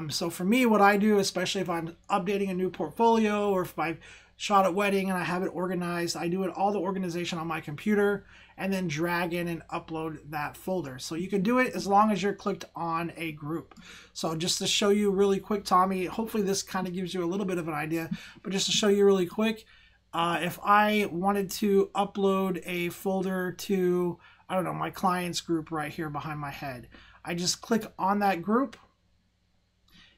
So for me, what I do, especially if I'm updating a new portfolio, or if I've shot a wedding and I have it organized, I do all the organization on my computer and then drag in and upload that folder. So you can do it as long as you're clicked on a group. So just to show you really quick, Tommy, hopefully this kind of gives you a little bit of an idea, but just to show you really quick, if I wanted to upload a folder to, I don't know, my clients group right here behind my head, I just click on that group,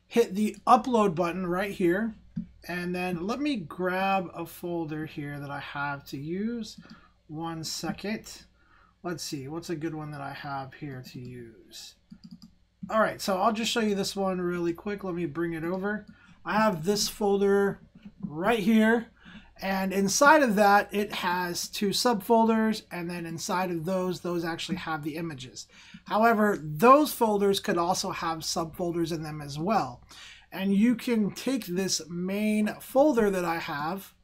hit the upload button right here, and then let me grab a folder here that I have to use 1 second. Let's see, what's a good one that I have here to use? All right, so I'll just show you this one really quick. Let me bring it over. I have this folder right here, and inside of that, it has 2 subfolders, and then inside of those actually have the images. However, those folders could also have subfolders in them as well. And you can take this main folder that I have,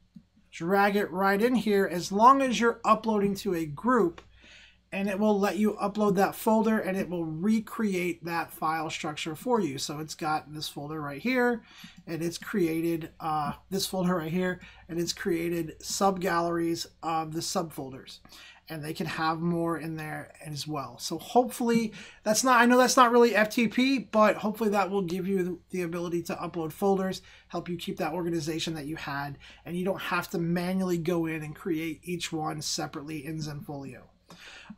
drag it right in here, as long as you're uploading to a group, and it will let you upload that folder, and it will recreate that file structure for you. So it's got this folder right here, and it's created this folder right here, and it's created subgalleries of the subfolders, and they can have more in there as well. So hopefully that's not, I know that's not really FTP, but hopefully that will give you the ability to upload folders, help you keep that organization that you had, and you don't have to manually go in and create each one separately in Zenfolio.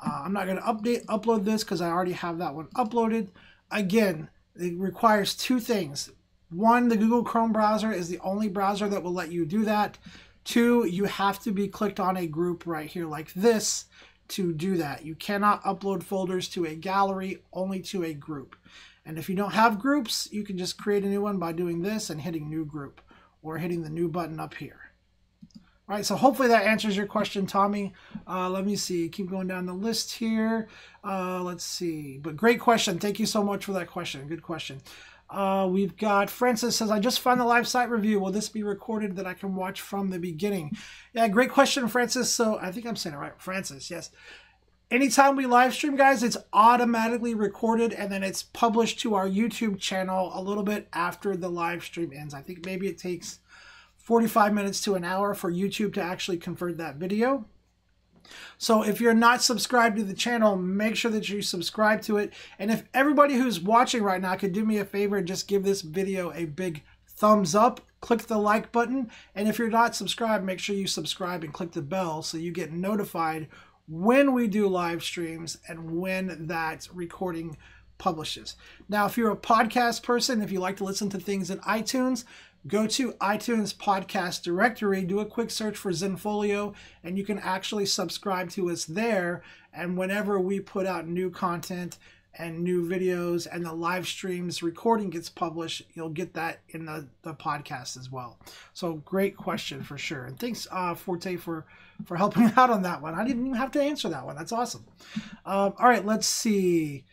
I'm not going to upload this because I already have that one uploaded. Again, it requires 2 things. 1, the Google Chrome browser is the only browser that will let you do that. 2, you have to be clicked on a group right here like this to do that. You cannot upload folders to a gallery, only to a group. And if you don't have groups, you can just create a new one by doing this and hitting new group, or hitting the new button up here. All right, so hopefully that answers your question, Tommy. Let me see. Keep going down the list here. Let's see. But great question. Thank you so much for that question. Good question. We've got Francis says, I just found the live site review. Will this be recorded that I can watch from the beginning? Yeah, great question, Francis. So I think I'm saying it right. Francis, yes. Anytime we live stream, guys, it's automatically recorded, and then it's published to our YouTube channel a little bit after the live stream ends. I think maybe it takes 45 minutes to an hour for YouTube to actually convert that video. So if you're not subscribed to the channel, make sure that you subscribe to it. And if everybody who's watching right now could do me a favor and just give this video a big thumbs up, click the like button. And if you're not subscribed, make sure you subscribe and click the bell so you get notified when we do live streams and when that recording publishes. Now, if you're a podcast person, if you like to listen to things in iTunes, go to iTunes podcast directory, do a quick search for Zenfolio, and you can actually subscribe to us there. And whenever we put out new content and new videos and the live streams recording gets published, you'll get that in the podcast as well. So great question for sure. And thanks, Forte, for helping out on that one. I didn't even have to answer that one. That's awesome. All right, let's see.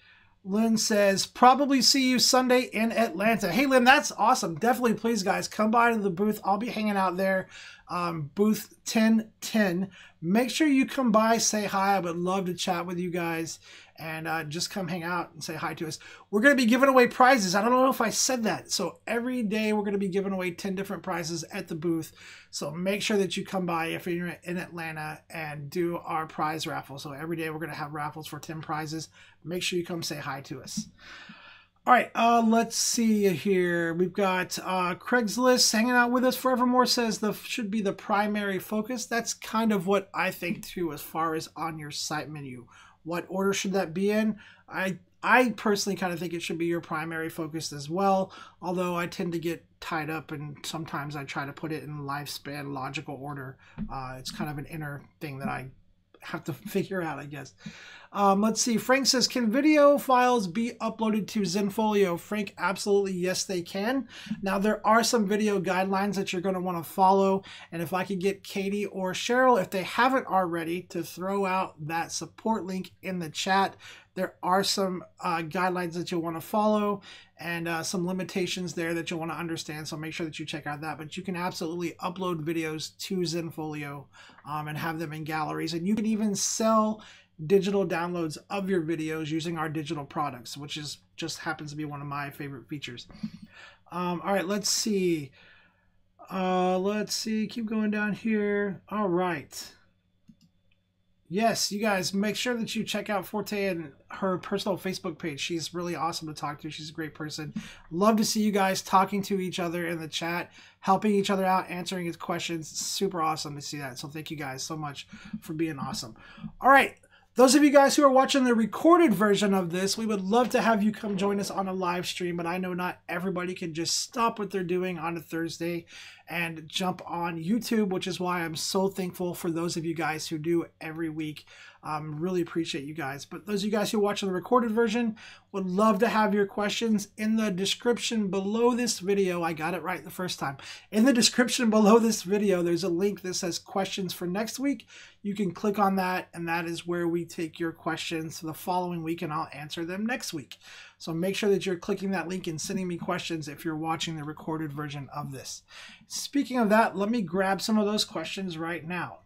Lynn says, probably see you Sunday in Atlanta. Hey, Lynn, that's awesome. Definitely, please, guys, come by to the booth. I'll be hanging out there, booth 1010. Make sure you come by, say hi. I would love to chat with you guys, and just come hang out and say hi to us. We're going to be giving away prizes. I don't know if I said that. So every day we're going to be giving away 10 different prizes at the booth. So make sure that you come by if you're in Atlanta and do our prize raffle. So every day we're going to have raffles for 10 prizes. Make sure you come say hi to us. All right, let's see here. We've got Craigslist hanging out with us forevermore, says should be the primary focus. That's kind of what I think too, as far as on your site menu. What order should that be in? I personally kind of think it should be your primary focus as well, although I tend to get tied up and sometimes I try to put it in lifespan logical order. It's kind of an inner thing that I have to figure out, I guess. Let's see. Frank says, can video files be uploaded to Zenfolio? Frank, absolutely, yes, they can. Now, there are some video guidelines that you're going to want to follow. And if I could get Katie or Sheryl, if they haven't already, to throw out that support link in the chat. There are some guidelines that you'll want to follow and some limitations there that you'll want to understand. So make sure that you check out that. But you can absolutely upload videos to Zenfolio and have them in galleries. And you can even sell digital downloads of your videos using our digital products, which is just happens to be one of my favorite features. All right, let's see. Keep going down here. All right. Yes, you guys, make sure that you check out Forte and her personal Facebook page. She's really awesome to talk to. She's a great person. Love to see you guys talking to each other in the chat, helping each other out, answering his questions. Super awesome to see that. So thank you guys so much for being awesome. All right. Those of you guys who are watching the recorded version of this, we would love to have you come join us on a live stream, but I know not everybody can just stop what they're doing on a Thursday and jump on YouTube, which is why I'm so thankful for those of you guys who do every week. Really appreciate you guys. But those of you guys who watch the recorded version, would love to have your questions in the description below this video. I got it right the first time. In the description below this video, there's a link that says questions for next week. You can click on that, and that is where we take your questions for the following week, and I'll answer them next week. So make sure that you're clicking that link and sending me questions if you're watching the recorded version of this. Speaking of that, let me grab some of those questions right now.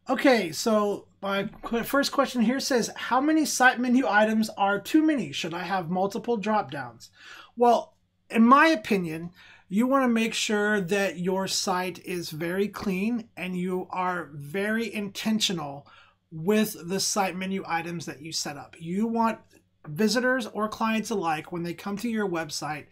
Okay, so my first question here says, how many site menu items are too many? Should I have multiple drop-downs? Well, in my opinion, you want to make sure that your site is very clean and you are very intentional with the site menu items that you set up. You want visitors or clients alike, when they come to your website,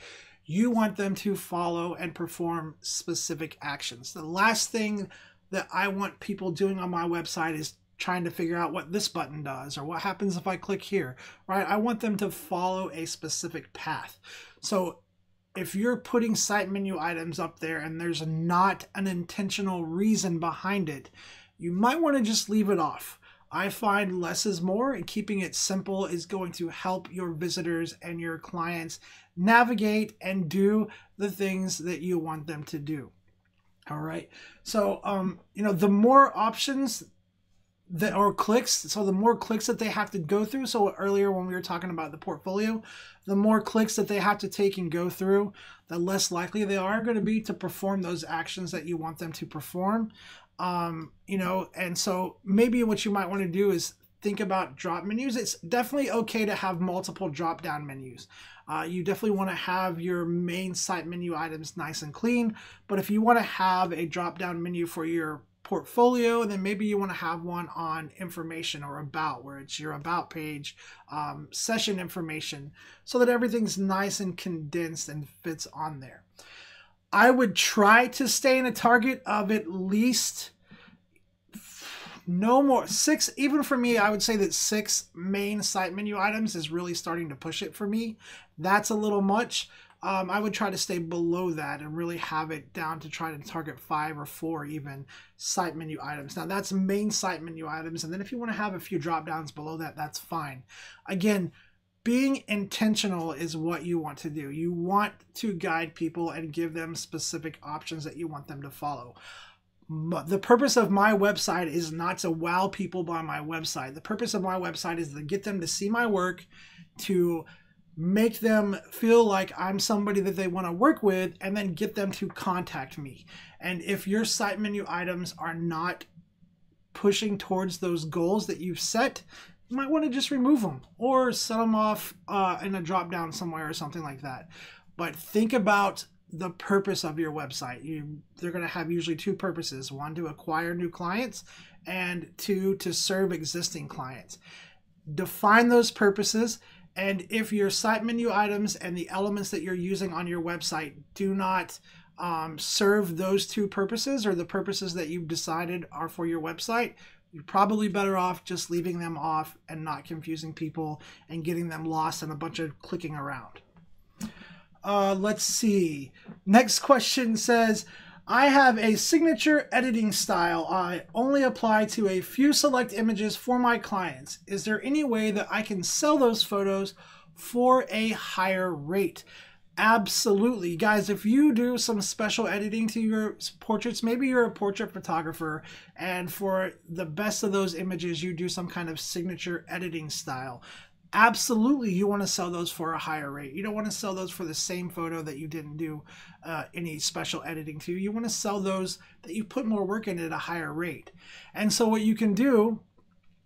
you want them to follow and perform specific actions. The last thing that I want people doing on my website is trying to figure out what this button does or what happens if I click here, right? I want them to follow a specific path. So if you're putting site menu items up there and there's not an intentional reason behind it, you might want to just leave it off. I find less is more, and keeping it simple is going to help your visitors and your clients navigate and do the things that you want them to do. All right. So, you know, the more options that or clicks, so the more clicks that they have to go through. So earlier when we were talking about the portfolio, the more clicks that they have to take and go through, the less likely they are going to be to perform those actions that you want them to perform. You know, and so maybe what you might want to do is think about drop menus. It's definitely okay to have multiple drop down menus. You definitely want to have your main site menu items nice and clean, but if you want to have a drop down menu for your portfolio, then maybe you want to have one on information or about, where it's your about page, session information, so that everything's nice and condensed and fits on there. I would try to stay in a target of at least no more 6. Even for me, I would say that 6 main site menu items is really starting to push it for me. That's a little much. I would try to stay below that and really have it down to try to target 5 or 4 even site menu items. Now that's main site menu items, and then if you want to have a few drop downs below that, that's fine. Again, being intentional is what you want to do. You want to guide people and give them specific options that you want them to follow. The purpose of my website is not to wow people by my website. The purpose of my website is to get them to see my work, to make them feel like I'm somebody that they want to work with, and then get them to contact me. And if your site menu items are not pushing towards those goals that you've set, you might want to just remove them or set them off in a drop down somewhere or something like that. But think about the purpose of your website. They're going to have usually 2 purposes: 1, to acquire new clients, and 2, to serve existing clients. Define those purposes, and if your site menu items and the elements that you're using on your website do not serve those 2 purposes, or the purposes that you've decided are for your website, you're probably better off just leaving them off and not confusing people and getting them lost in a bunch of clicking around. Let's see. Next question says, I have a signature editing style I only apply to a few select images for my clients. Is there any way that I can sell those photos for a higher rate? Absolutely. Guys, if you do some special editing to your portraits, maybe you're a portrait photographer, and for the best of those images, you do some kind of signature editing style. Absolutely, you want to sell those for a higher rate. You don't want to sell those for the same photo that you didn't do any special editing to. You want to sell those that you put more work in at a higher rate. And so what you can do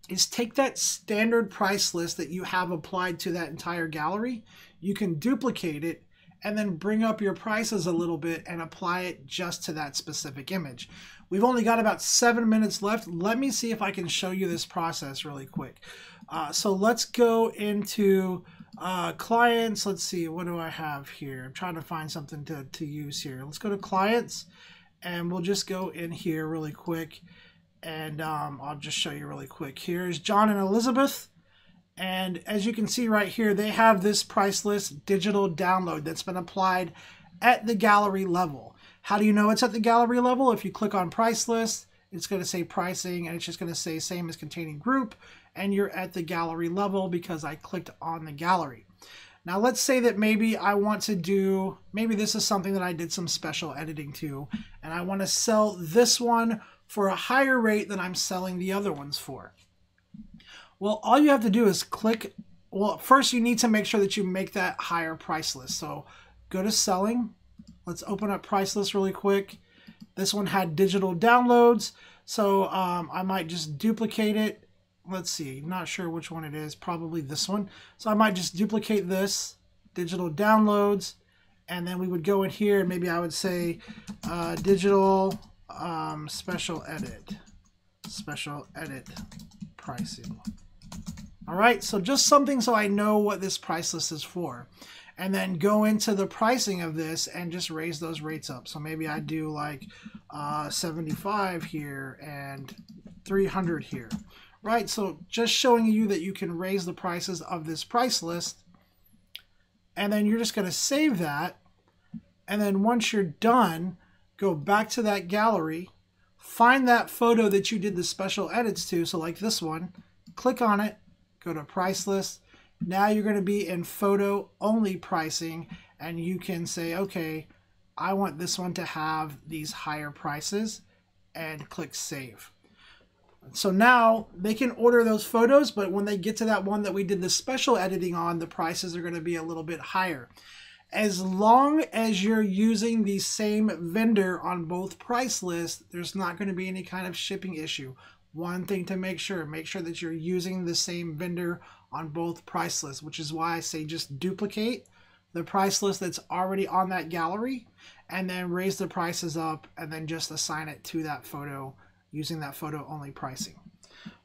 is take that standard price list that you have applied to that entire gallery, you can duplicate it, and then bring up your prices a little bit and apply it just to that specific image. We've only got about 7 minutes left. Let me see if I can show you this process really quick. So let's go into clients. Let's see, what do I have here? I'm trying to find something to use here. Let's go to clients, and we'll just go in here really quick, and I'll just show you really quick. Here's John and Elizabeth. And as you can see right here, they have this price list digital download that's been applied at the gallery level. How do you know it's at the gallery level? If you click on price list, it's going to say pricing, and it's just going to say same as containing group, and you're at the gallery level because I clicked on the gallery. Now let's say that maybe I want to do, maybe this is something that I did some special editing to, and I want to sell this one for a higher rate than I'm selling the other ones for. Well, all you have to do is click, well, first you need to make sure that you make that higher price list. So go to selling. Let's open up price list really quick. This one had digital downloads, so I might just duplicate it. Let's see, not sure which one it is, probably this one. So I might just duplicate this, digital downloads, and then we would go in here and maybe I would say digital special edit pricing. All right, so just something so I know what this price list is for. And then go into the pricing of this and just raise those rates up. So maybe I do like 75 here and 300 here. Right, so just showing you that you can raise the prices of this price list. And then you're just going to save that. And then once you're done, go back to that gallery, find that photo that you did the special edits to. So like this one, click on it, go to price list. Now you're going to be in photo only pricing, and you can say, okay, I want this one to have these higher prices, and click save. So now they can order those photos, but when they get to that one that we did the special editing on, the prices are going to be a little bit higher. As long as you're using the same vendor on both price lists, there's not going to be any kind of shipping issue. One thing to make sure that you're using the same vendor on both price lists, which is why I say just duplicate the price list that's already on that gallery and then raise the prices up and then just assign it to that photo using that photo only pricing.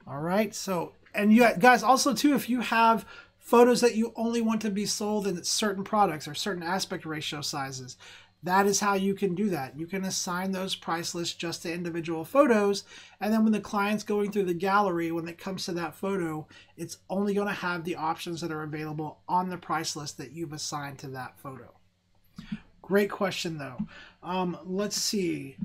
All right, so, and you guys also too, if you have photos that you only want to be sold in certain products or certain aspect ratio sizes, that is how you can do that. You can assign those price lists just to individual photos, and then when the client's going through the gallery, when it comes to that photo, it's only going to have the options that are available on the price list that you've assigned to that photo. Great question though. Let's see.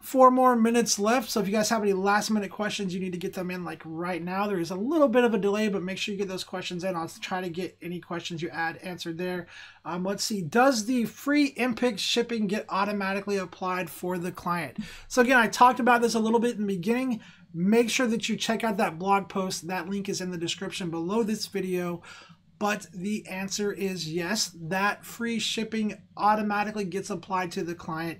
4 more minutes left, so if you guys have any last minute questions, you need to get them in like right now. There is a little bit of a delay, but make sure you get those questions in. I'll try to get any questions you add answered there. Let's see, does the free MPIC shipping get automatically applied for the client? So again, I talked about this a little bit in the beginning. Make sure that you check out that blog post. That link is in the description below this video. But the answer is yes, that free shipping automatically gets applied to the client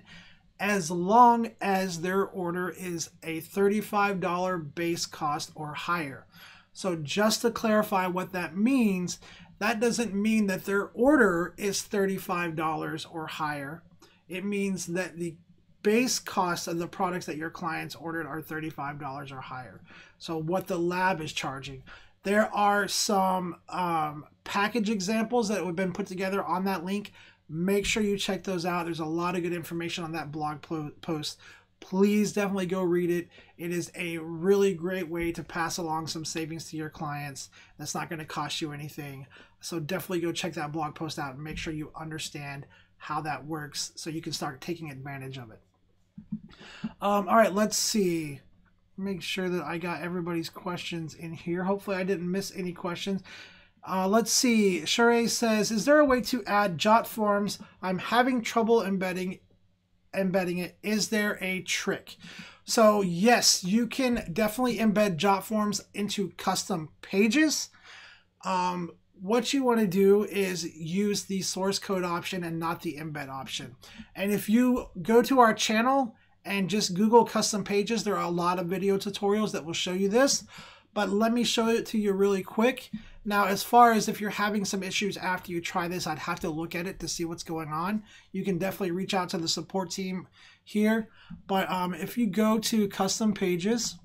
as long as their order is a $35 base cost or higher. So just to clarify what that means, that doesn't mean that their order is $35 or higher. It means that the base cost of the products that your clients ordered are $35 or higher. So what the lab is charging. There are some package examples that have been put together on that link. Make sure you check those out. There's a lot of good information on that blog post. Please definitely go read it. It is a really great way to pass along some savings to your clients. That's not going to cost you anything. So definitely go check that blog post out and make sure you understand how that works so you can start taking advantage of it. All right, let's see. Make sure that I got everybody's questions in here. Hopefully I didn't miss any questions. Let's see. Sheryl says, is there a way to add jot forms? I'm having trouble embedding it. Is there a trick? So yes, you can definitely embed jot forms into custom pages. What you want to do is use the source code option and not the embed option. And if you go to our channel and just Google custom pages, there are a lot of video tutorials that will show you this. But let me show it to you really quick. Now, as far as if you're having some issues after you try this, I'd have to look at it to see what's going on. You can definitely reach out to the support team here. But if you go to custom pages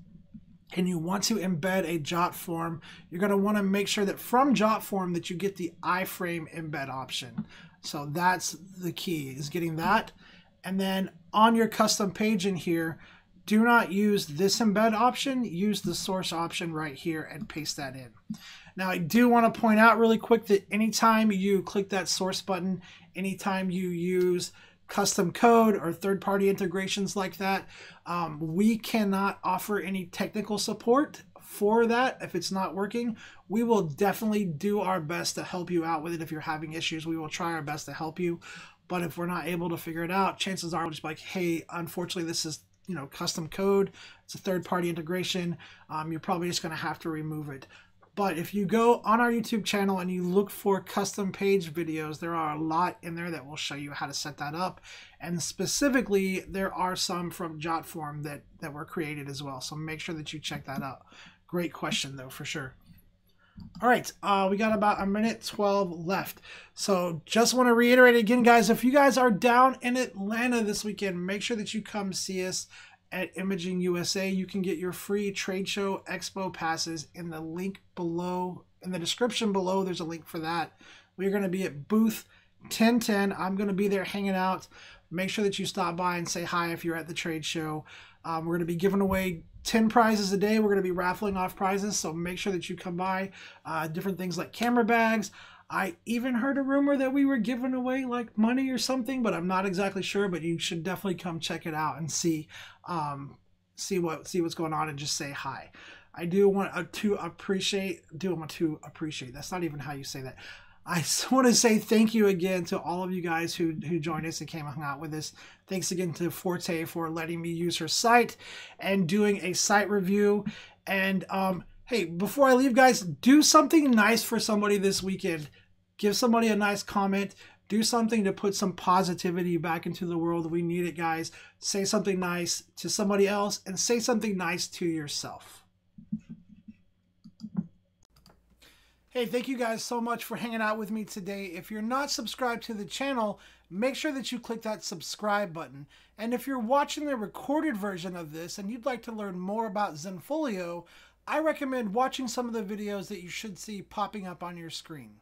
and you want to embed a jot form, you're going to want to make sure that from jot form that you get the iframe embed option. So that's the key, is getting that. And then on your custom page in here, do not use this embed option, use the source option right here and paste that in. Now I do want to point out really quick that anytime you click that source button, anytime you use custom code or third-party integrations like that, we cannot offer any technical support for that. If it's not working, we will definitely do our best to help you out with it. If you're having issues, we will try our best to help you. But if we're not able to figure it out, chances are we'll just be like, hey, unfortunately, this is, you know, custom code. It's a third-party integration. You're probably just going to have to remove it. But if you go on our YouTube channel and you look for custom page videos, there are a lot in there that will show you how to set that up. And specifically, there are some from Jotform that were created as well. So make sure that you check that out. Great question, though, for sure. All right, we got about 1:12 left. So just want to reiterate again, guys, if you guys are down in Atlanta this weekend, make sure that you come see us at Imaging USA. You can get your free trade show expo passes in the link below. In the description below, there's a link for that. We're going to be at booth 1010. I'm going to be there hanging out. Make sure that you stop by and say hi if you're at the trade show. We're going to be giving away 10 prizes a day. We're going to be raffling off prizes, so make sure that you come by. Different things like camera bags. I even heard a rumor that we were giving away like money or something, but I'm not exactly sure. But you should definitely come check it out and see what's going on and just say hi. I do want to appreciate. That's not even how you say that. I just want to say thank you again to all of you guys who joined us and came and hung out with us. Thanks again to Forte for letting me use her site and doing a site review. And hey, before I leave, guys, do something nice for somebody this weekend. Give somebody a nice comment. Do something to put some positivity back into the world. We need it, guys. Say something nice to somebody else and say something nice to yourself. Hey, thank you guys so much for hanging out with me today. If you're not subscribed to the channel, make sure that you click that subscribe button. And if you're watching the recorded version of this and you'd like to learn more about Zenfolio, I recommend watching some of the videos that you should see popping up on your screen.